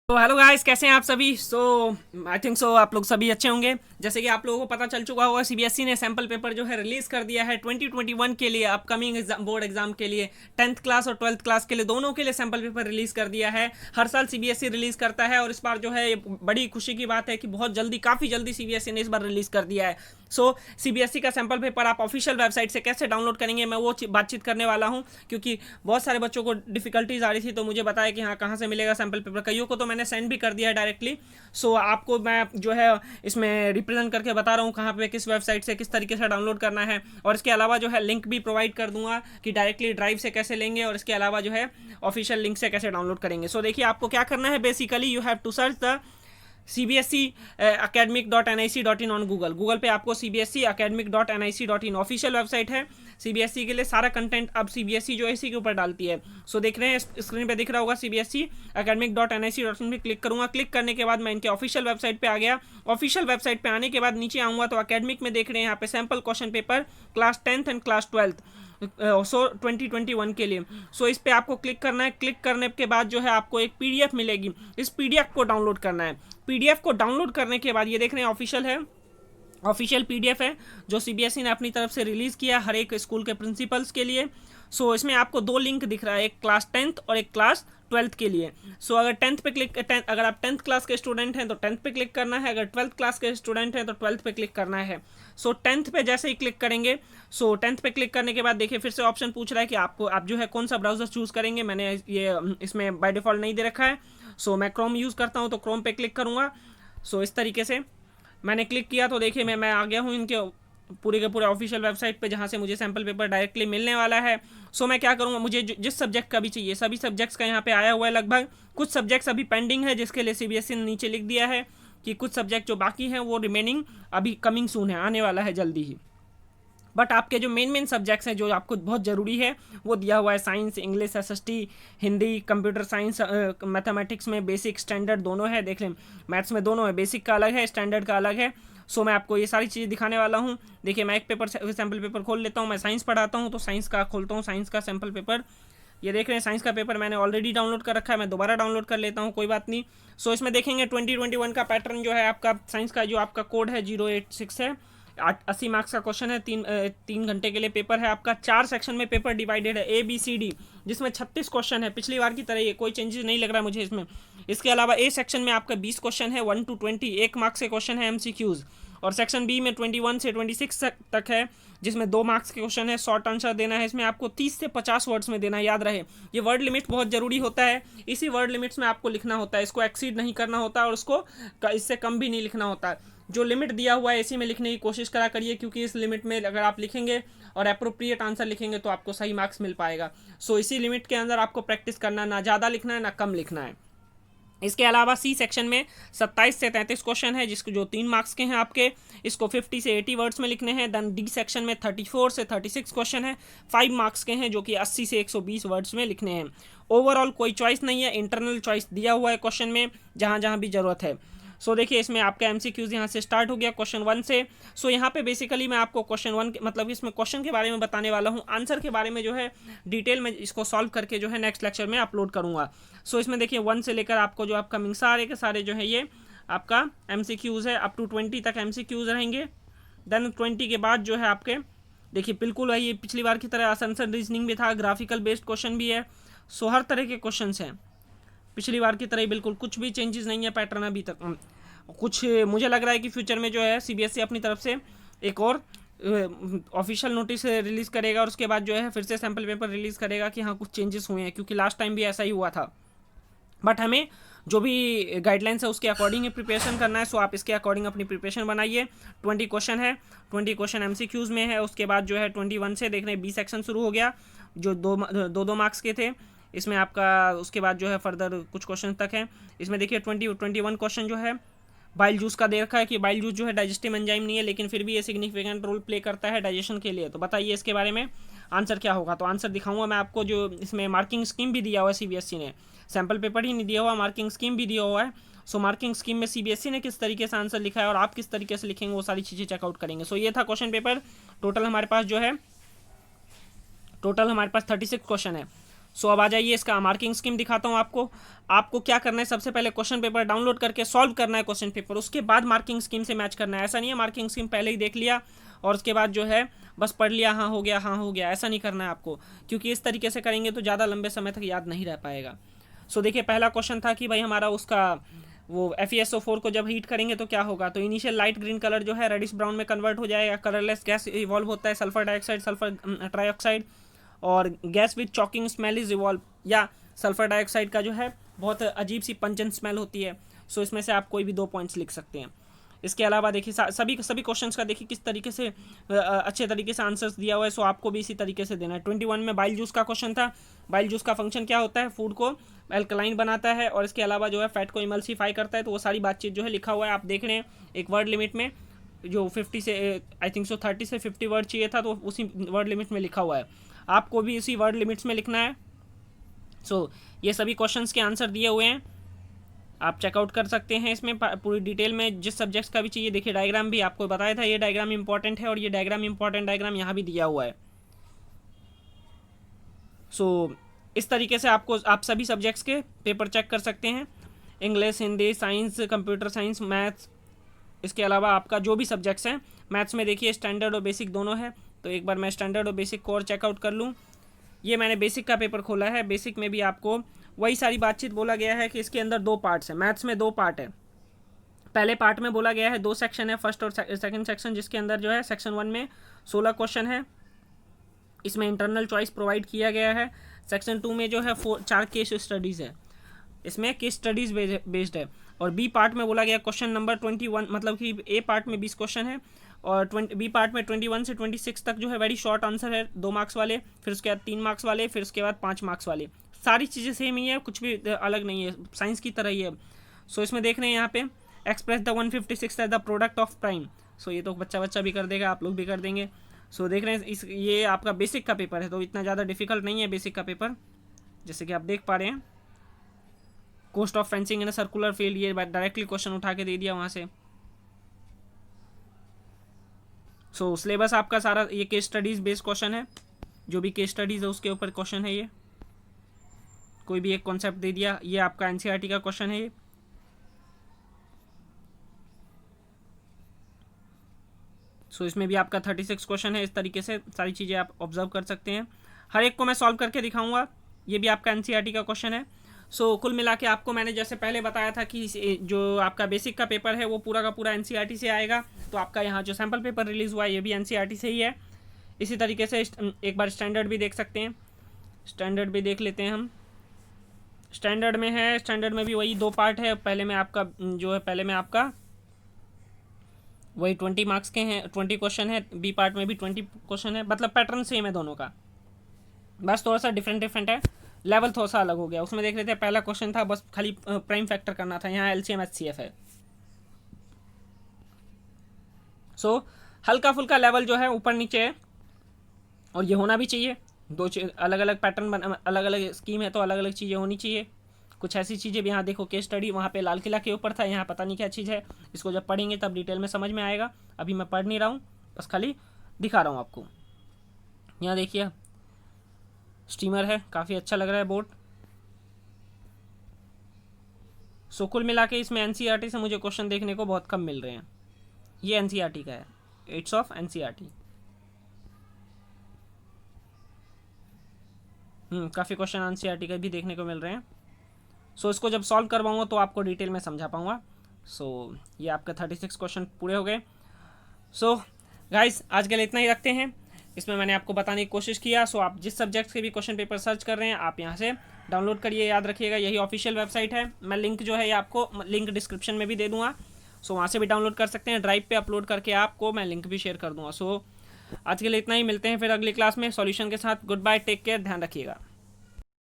तो hello guys, कैसे हैं आप सभी। आई थिंक सो आप लोग सभी अच्छे होंगे। जैसे कि आप लोगों को पता चल चुका होगा, सीबीएसई ने सैम्पल पेपर जो है रिलीज़ कर दिया है 2021 के लिए, अपकमिंग बोर्ड एग्जाम के लिए। 10th क्लास और 12th क्लास के लिए, दोनों के लिए सैम्पल पेपर रिलीज़ कर दिया है। हर साल सीबीएसई रिलीज़ करता है और इस बार जो है ये बड़ी खुशी की बात है कि बहुत जल्दी, काफ़ी जल्दी सीबीएसई ने इस बार रिलीज़ कर दिया है। सीबीएसई का सैम्पल पेपर आप ऑफिशियल वेबसाइट से कैसे डाउनलोड करेंगे, मैं वो बातचीत करने वाला हूँ, क्योंकि बहुत सारे बच्चों को डिफिकल्टीज आ रही थी, तो मुझे बताया कि हाँ कहाँ से मिलेगा सैम्पल पेपर। कईयों को तो मैंने सेंड भी कर दिया है डायरेक्टली। आपको मैं जो है इसमें रिप्रेजेंट करके बता रहा हूँ कहाँ पे, किस वेबसाइट से, किस तरीके से डाउनलोड करना है। और इसके अलावा जो है लिंक भी प्रोवाइड कर दूंगा कि डायरेक्टली ड्राइव से कैसे लेंगे, और इसके अलावा जो है ऑफिशियल लिंक से कैसे डाउनलोड करेंगे। देखिए आपको क्या करना है, basically you have to search the CBSE academic.nic.in on Google पे आपको CBSE academic.nic.in ऑफिशियल वेबसाइट है सीबीएसई के लिए। सारा कंटेंट अब सीबीएसई जो है इसी के ऊपर डालती है। देख रहे हैं स्क्रीन पे दिख रहा होगा CBSE academic.nic.in पे क्लिक करूंगा। क्लिक करने के बाद मैं इनके ऑफिशियल वेबसाइट पे आ गया। ऑफिशियल वेबसाइट पे आने के बाद नीचे आऊँगा तो अकेडमिक में देख रहे हैं यहाँ पे sample question paper class 10th and class 12th 2021 के लिए। इस पे आपको क्लिक करना है। क्लिक करने के बाद जो है आपको एक पीडीएफ मिलेगी, इस पीडीएफ को डाउनलोड करना है। पीडीएफ को डाउनलोड करने के बाद ये देख रहे हैं ऑफिशियल है, ऑफिशियल पीडीएफ है जो सीबीएसई ने अपनी तरफ से रिलीज़ किया हर एक स्कूल के प्रिंसिपल्स के लिए। इसमें आपको दो लिंक दिख रहा है, एक क्लास 10th और एक क्लास 12th के लिए। अगर 10th पे क्लिक अगर आप 10th क्लास के स्टूडेंट हैं तो 10th पे क्लिक करना है, अगर 12th क्लास के स्टूडेंट हैं तो 12th पे क्लिक करना है। 10th पे जैसे ही क्लिक करेंगे, 10th पे क्लिक करने के बाद देखिए फिर से ऑप्शन पूछ रहा है कि आप जो है कौन सा ब्राउजर चूज़ करेंगे। मैंने ये इसमें बाय डिफ़ॉल्ट नहीं दे रखा है, मैं क्रोम यूज़ करता हूँ तो क्रोम पे क्लिक करूँगा। इस तरीके से मैंने क्लिक किया तो देखिए मैं आ गया हूँ इनके पूरे के पूरे ऑफिशियल वेबसाइट पे, जहाँ से मुझे सैम्पल पेपर डायरेक्टली मिलने वाला है। मैं क्या करूँगा, मुझे जिस सब्जेक्ट का भी चाहिए सभी सब्जेक्ट्स का यहाँ पे आया हुआ है लगभग। कुछ सब्जेक्ट्स अभी पेंडिंग है जिसके लिए सीबीएसई ने नीचे लिख दिया है कि कुछ सब्जेक्ट जो बाकी हैं वो रिमेनिंग अभी कमिंग सून है, आने वाला है जल्दी ही। बट आपके जो मेन सब्जेक्ट्स हैं जो आपको बहुत ज़रूरी है वो दिया हुआ है, science, English, SST, Hindi, computer science, mathematics में बेसिक स्टैंडर्ड दोनों है। देख लें मैथ्स में दोनों है, बेसिक का अलग है, स्टैंडर्ड का अलग है। मैं आपको ये सारी चीज़ें दिखाने वाला हूँ। देखिए मैं एक पेपर सैम्पल पेपर खोल लेता हूँ, मैं साइंस पढ़ाता हूँ तो साइंस का खोलता हूँ, साइंस का सैम्पल पेपर। ये देख रहे हैं साइंस का पेपर मैंने ऑलरेडी डाउनलोड कर रखा है, मैं दोबारा डाउनलोड कर लेता हूँ, कोई बात नहीं। इसमें देखेंगे 2021 का पैटर्न जो है आपका साइंस का, जो आपका कोड है 086 है। 80 मार्क्स का क्वेश्चन है, तीन घंटे के लिए पेपर है आपका। 4 सेक्शन में पेपर डिवाइडेड है, ABCD, जिसमें 36 क्वेश्चन है, पिछली बार की तरह ये कोई चेंजेस नहीं लग रहा है मुझे इसमें। इसके अलावा A सेक्शन में आपका 20 क्वेश्चन है, 1 to 20, 1 मार्क्स के क्वेश्चन है MCQs। और सेक्शन बी में 21 से 26 तक है, जिसमें 2 मार्क्स के क्वेश्चन है, शॉर्ट आंसर देना है। इसमें आपको 30 से 50 वर्ड्स में देना है, याद रहे। ये वर्ड लिमिट बहुत ज़रूरी होता है, इसी वर्ड लिमिट्स में आपको लिखना होता है, इसको एक्सीड नहीं करना होता और उसको इससे कम भी नहीं लिखना होता है। जो लिमिट दिया हुआ है इसी में लिखने की कोशिश करा करिए, क्योंकि इस लिमिट में अगर आप लिखेंगे और अप्रोप्रिएट आंसर लिखेंगे तो आपको सही मार्क्स मिल पाएगा। इसी लिमिट के अंदर आपको प्रैक्टिस करना, ना ज़्यादा लिखना है ना कम लिखना है। इसके अलावा C सेक्शन में 27 से 33 क्वेश्चन है, जिसको जो 3 मार्क्स के हैं आपके, इसको 50 से 80 वर्ड्स में लिखने हैं। देन D सेक्शन में 34 से 36 क्वेश्चन है, 5 मार्क्स के हैं, जो कि 80 से 120 वर्ड्स में लिखने हैं। ओवरऑल कोई चॉइस नहीं है, इंटरनल चॉइस दिया हुआ है क्वेश्चन में जहाँ जहाँ भी ज़रूरत है। देखिए इसमें आपका MCQs यहाँ से स्टार्ट हो गया क्वेश्चन 1 से। यहाँ पे बेसिकली मैं आपको क्वेश्चन 1 मतलब इसमें क्वेश्चन के बारे में बताने वाला हूँ, आंसर के बारे में जो है डिटेल में इसको सॉल्व करके जो है नेक्स्ट लेक्चर में अपलोड करूँगा। इसमें देखिए 1 से लेकर आपको जो अपकमिंग सारे के सारे जो है ये आपका MCQs है, अप टू 20 तक MCQs रहेंगे। देन 20 के बाद जो है आपके देखिए बिल्कुल वही पिछली बार की तरह आंसर रीजनिंग भी था, ग्राफिकल बेस्ड क्वेश्चन भी है। हर तरह के क्वेश्चन हैं पिछली बार की तरह ही, बिल्कुल कुछ भी चेंजेस नहीं है पैटर्न अभी तक। कुछ मुझे लग रहा है कि फ्यूचर में जो है सीबीएसई अपनी तरफ से एक और ऑफिशियल नोटिस रिलीज़ करेगा और उसके बाद जो है फिर से सैम्पल पेपर रिलीज़ करेगा कि हाँ कुछ चेंजेस हुए हैं, क्योंकि लास्ट टाइम भी ऐसा ही हुआ था। बट हमें जो भी गाइडलाइंस है उसके अकॉर्डिंग ही प्रिपरेशन करना है। आप इसके अकॉर्डिंग अपनी प्रिपरेशन बनाइए। 20 क्वेश्चन है, 20 क्वेश्चन MCQs में है। उसके बाद जो है 21 से देख रहे हैं B सेक्शन शुरू हो गया, जो दो मार्क्स के थे इसमें आपका। उसके बाद जो है फर्दर कुछ क्वेश्चन तक है। इसमें देखिए 21 क्वेश्चन जो है बाइल जूस का दे रखा है कि बाइल जूस जो है डाइजेस्टिव एंजाइम नहीं है, लेकिन फिर भी ये सिग्निफिकेंट रोल प्ले करता है डाइजेशन के लिए। तो बताइए इसके बारे में आंसर क्या होगा। तो आंसर दिखाऊंगा मैं आपको, जो इसमें मार्किंग स्कीम भी दिया हुआ है सीबीएसई ने, सैम्पल पेपर ही नहीं दिया हुआ, मार्किंग स्कीम भी दिया हुआ है। मार्किंग स्कीम में सीबीएसई ने किस तरीके से आंसर लिखा है और आप किस तरीके से लिखेंगे वो सारी चीज़ें चेकआउट करेंगे। ये था क्वेश्चन पेपर। टोटल हमारे पास 36 क्वेश्चन है। सो अब आ जाइए, इसका मार्किंग स्कीम दिखाता हूँ आपको। आपको क्या करना है, सबसे पहले क्वेश्चन पेपर डाउनलोड करके सॉल्व करना है क्वेश्चन पेपर, उसके बाद मार्किंग स्कीम से मैच करना है। ऐसा नहीं है मार्किंग स्कीम पहले ही देख लिया और उसके बाद जो है बस पढ़ लिया, हाँ हो गया, हाँ हो गया, ऐसा नहीं करना है आपको, क्योंकि इस तरीके से करेंगे तो ज़्यादा लंबे समय तक याद नहीं रह पाएगा। सो देखिए, पहला क्वेश्चन था कि भाई हमारा उसका वो FeSO4 को जब हीट करेंगे तो क्या होगा, तो इनिशियल लाइट ग्रीन कलर जो है रेडिश ब्राउन में कन्वर्ट हो जाएगा, कलरलेस गैस इवॉल्व होता है, सल्फर डाइऑक्साइड, सल्फर ट्राइऑक्साइड, और gas with choking smell is evolve, या सल्फर डाइऑक्साइड का जो है बहुत अजीब सी पंचन स्मेल होती है। सो इसमें से आप कोई भी 2 पॉइंट्स लिख सकते हैं। इसके अलावा देखिए सभी क्वेश्चंस का देखिए किस तरीके से अच्छे तरीके से आंसर्स दिया हुआ है। सो आपको भी इसी तरीके से देना है। 21 में बाइल जूस का क्वेश्चन था। बाइल जूस का फंक्शन क्या होता है, फूड को एल्कलाइन बनाता है और इसके अलावा जो है फैट को इमल्सीफाई करता है। तो वो सारी बातचीत जो है लिखा हुआ है, आप देख रहे हैं एक वर्ड लिमिट में, जो 50 से आई थिंक सो 30 से 50 वर्ड चाहिए था, तो उसी वर्ड लिमिट में लिखा हुआ है। आपको भी इसी वर्ड लिमिट्स में लिखना है। सो ये सभी क्वेश्चंस के आंसर दिए हुए हैं, आप चेकआउट कर सकते हैं इसमें पूरी डिटेल में, जिस सब्जेक्ट्स का भी चाहिए। देखिए डायग्राम भी आपको बताया था, ये डायग्राम इंपॉर्टेंट है और ये डायग्राम इंपॉर्टेंट डायग्राम यहाँ भी दिया हुआ है। सो इस तरीके से आप सभी सब्जेक्ट्स के पेपर चेक कर सकते हैं, English, Hindi, science, computer science, maths. इसके अलावा आपका जो भी सब्जेक्ट्स हैं, मैथ्स में देखिए स्टैंडर्ड और बेसिक दोनों है, तो एक बार मैं स्टैंडर्ड और बेसिक को और चेकआउट कर लूँ। ये मैंने बेसिक का पेपर खोला है। बेसिक में भी आपको वही सारी बातचीत बोला गया है कि इसके अंदर 2 पार्ट्स हैं। मैथ्स में 2 पार्ट है। पहले पार्ट में बोला गया है 2 सेक्शन है, फर्स्ट और सेकंड सेक्शन, जिसके अंदर जो है सेक्शन 1 में 16 क्वेश्चन है, इसमें इंटरनल चॉइस प्रोवाइड किया गया है। सेक्शन 2 में जो है 4 केस स्टडीज़ है, इसमें केस स्टडीज़ बेस्ड है। और बी पार्ट में बोला गया क्वेश्चन नंबर 21, मतलब कि ए पार्ट में 20 क्वेश्चन है और बी पार्ट में 21 से 26 तक जो है वेरी शॉर्ट आंसर है, 2 मार्क्स वाले, फिर उसके बाद 3 मार्क्स वाले, फिर उसके बाद 5 मार्क्स वाले। सारी चीज़ें सेम ही है, कुछ भी अलग नहीं है, साइंस की तरह ही है। सो इसमें देख रहे हैं यहाँ पे express the 156 as the product of prime. So ये तो बच्चा भी कर देगा, आप लोग भी कर देंगे। सो देख रहे हैं ये आपका बेसिक का पेपर है, तो इतना ज़्यादा डिफिकल्ट नहीं है बेसिक का पेपर, जैसे कि आप देख पा रहे हैं। Cost of fencing in circular field, ये डायरेक्टली क्वेश्चन उठा के दे दिया वहाँ से। सो सिलेबस आपका सारा ये केस स्टडीज़ बेस्ड क्वेश्चन है, जो भी केस स्टडीज़ है उसके ऊपर क्वेश्चन है। ये कोई भी एक कॉन्सेप्ट दे दिया, ये आपका NCERT का क्वेश्चन है ये। सो इसमें भी आपका 36 क्वेश्चन है। इस तरीके से सारी चीज़ें आप ऑब्जर्व कर सकते हैं, हर एक को मैं सॉल्व करके दिखाऊंगा। ये भी आपका NCERT का क्वेश्चन है। सो कुल मिला के आपको मैंने जैसे पहले बताया था कि जो आपका बेसिक का पेपर है वो पूरा का पूरा NCERT से आएगा, तो आपका यहाँ जो सैम्पल पेपर रिलीज़ हुआ है ये भी NCERT से ही है। इसी तरीके से एक बार स्टैंडर्ड भी देख सकते हैं, स्टैंडर्ड भी देख लेते हैं हम। स्टैंडर्ड में है, स्टैंडर्ड में भी वही 2 पार्ट है। पहले में आपका वही 20 मार्क्स के हैं, 20 क्वेश्चन है। बी पार्ट में भी 20 क्वेश्चन है, मतलब पैटर्न सेम है दोनों का, बस थोड़ा सा डिफरेंट है, लेवल थोड़ा सा अलग हो गया। उसमें देख लेते हैं, पहला क्वेश्चन था बस खाली प्राइम फैक्टर करना था, यहाँ LCM HCF है। सो हल्का फुल्का लेवल जो है ऊपर नीचे है, और ये होना भी चाहिए। 2 अलग अलग पैटर्न अलग अलग स्कीम है, तो अलग अलग चीज़ें होनी चाहिए। कुछ ऐसी चीज़ें भी, यहाँ देखो केस स्टडी वहाँ पे लाल किला के ऊपर था, यहाँ पता नहीं क्या चीज़ है, इसको जब पढ़ेंगे तब डिटेल में समझ में आएगा। अभी मैं पढ़ नहीं रहा हूँ, बस खाली दिखा रहा हूँ आपको। यहाँ देखिए स्टीमर है, काफ़ी अच्छा लग रहा है बोर्ड। सो कुल मिला के इसमें NCERT से मुझे क्वेश्चन देखने को बहुत कम मिल रहे हैं। ये NCERT का है, इट्स ऑफ NCERT। काफ़ी क्वेश्चन NCERT के भी देखने को मिल रहे हैं। सो इसको जब सॉल्व करवाऊँगा तो आपको डिटेल में समझा पाऊँगा। सो ये आपका 36 क्वेश्चन पूरे हो गए। सो गाइस आज के लिए इतना ही रखते हैं, इसमें मैंने आपको बताने की कोशिश किया। सो आप जिस सब्जेक्ट के भी क्वेश्चन पेपर सर्च कर रहे हैं आप यहाँ से डाउनलोड करिए, याद रखिएगा यही ऑफिशियल वेबसाइट है। मैं लिंक जो है ये आपको लिंक डिस्क्रिप्शन में भी दे दूँगा, सो वहाँ से भी डाउनलोड कर सकते हैं। ड्राइव पे अपलोड करके आपको मैं लिंक भी शेयर कर दूँगा। सो आज के लिए इतना ही, मिलते हैं फिर अगली क्लास में सॉल्यूशन के साथ। गुड बाय, टेक केयर, ध्यान रखिएगा।